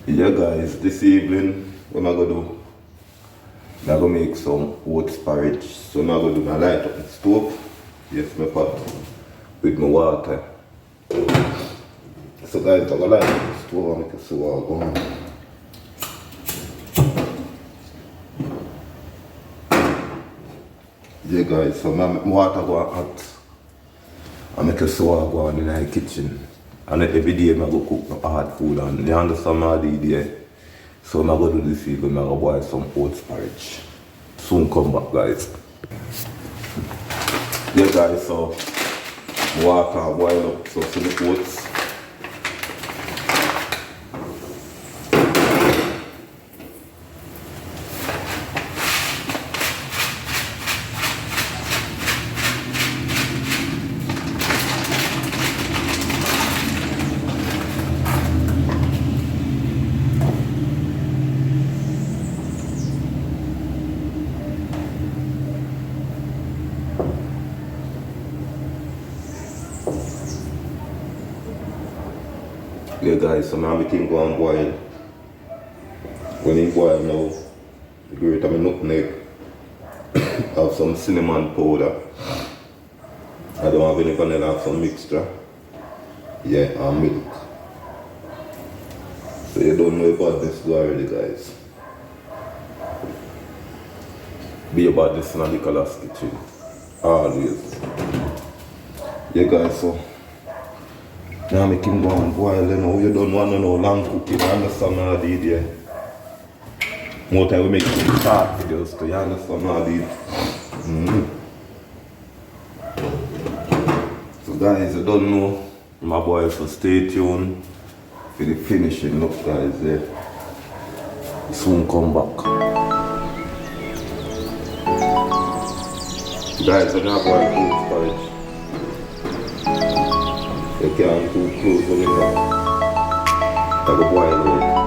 Yeah guys, this evening what am I gonna do? I'm gonna make some oats porridge. So I'm gonna do my light up the stove. Yes, my pot with my water. So guys, I'm gonna light up the stove and make it so I'll go on. Yeah guys, so my water go hot. I make a so I go on in the kitchen. And every day I go cook my hard food and you understand my idea. So I'm going to do this evening, I'm going to boil some oats porridge. Soon come back guys. Yeah guys, so water boil up, so for the oats. Yeah guys, so now everything go and boil. When it boil now, the grate of my nutmeg, have some cinnamon powder. I don't have any vanilla, I have some mixture. Yeah, and milk. So you don't know about this already guys. Be about this in a Nicholas kitchen. Always. Yeah guys, so now make him go and boil, you know, you don't want to know long cooking, you understand how I did, yeah. More time we make some short videos too, you understand how I did. So guys, you don't know my boy, so stay tuned for the finishing look guys, yeah. Soon come back. Guys, I'm not boil oats porridge. You can't too close when you know. I go boil out.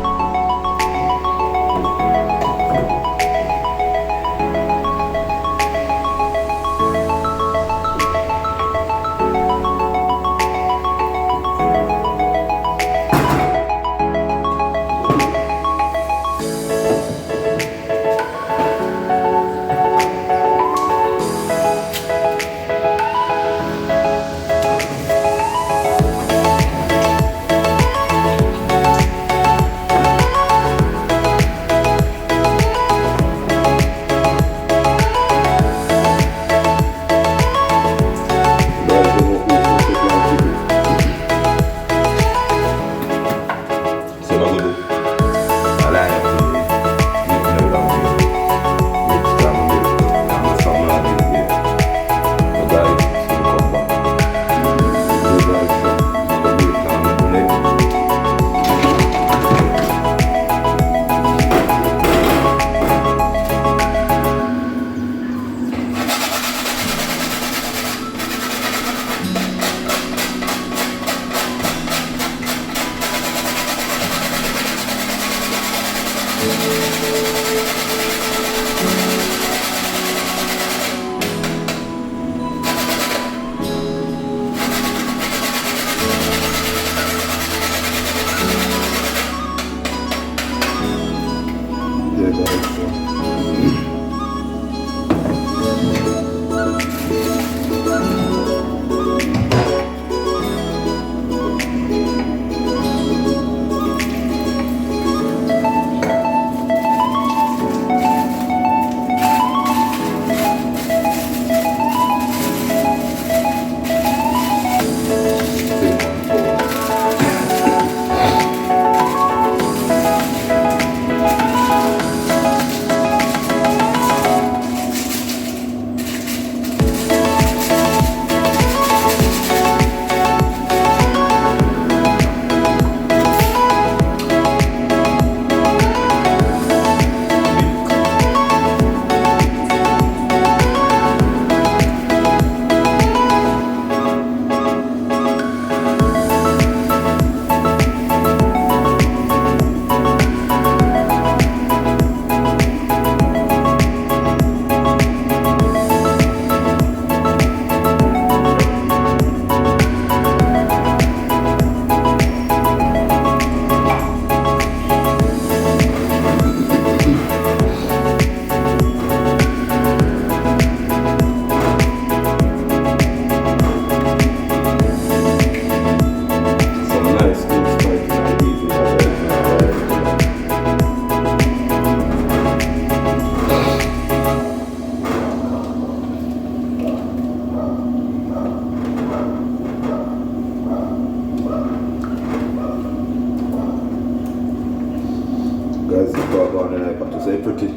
Guys, look how on the iPad to say pretty.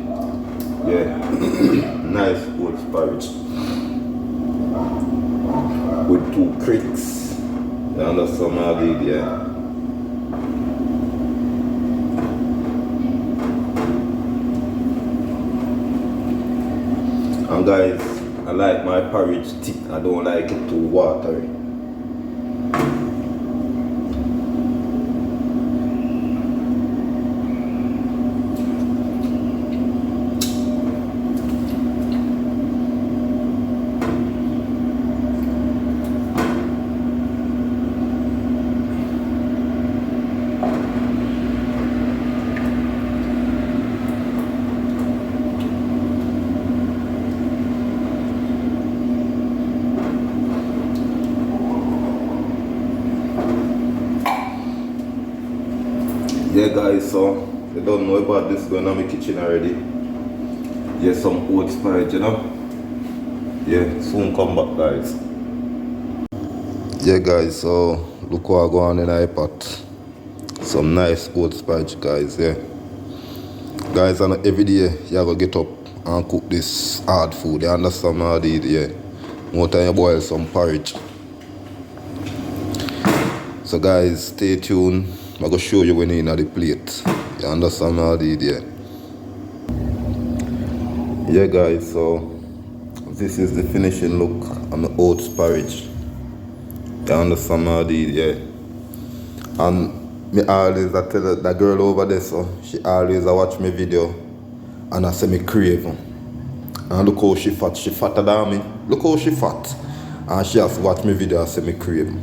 Yeah. Nice oats porridge. With 2 cricks. You understand what I did, yeah. And guys, I like my porridge thick. I don't like it too watery. Yeah guys, so you don't know about this going on in my kitchen already. Yeah, some oats porridge, you know. Yeah, soon come back guys. Yeah guys, so look what I go on in the pot. Some nice oats porridge guys, yeah. Guys, and every day you have to get up and cook this hard food, you understand what I did, yeah. More time you boil some porridge. So guys, stay tuned. I'm going to show you when you're in the plate. You understand what I did, yeah? Yeah guys, so this is the finishing look on the oats porridge. You understand what I did, yeah? And me always, I tell that girl over there, so she always watch my video and I say me crave. And look how she fat. She fatter than me. Look how she fat. And she has to watch my video and say me crave.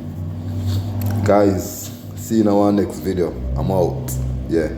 Guys, see you in our next video. I'm out. Yeah.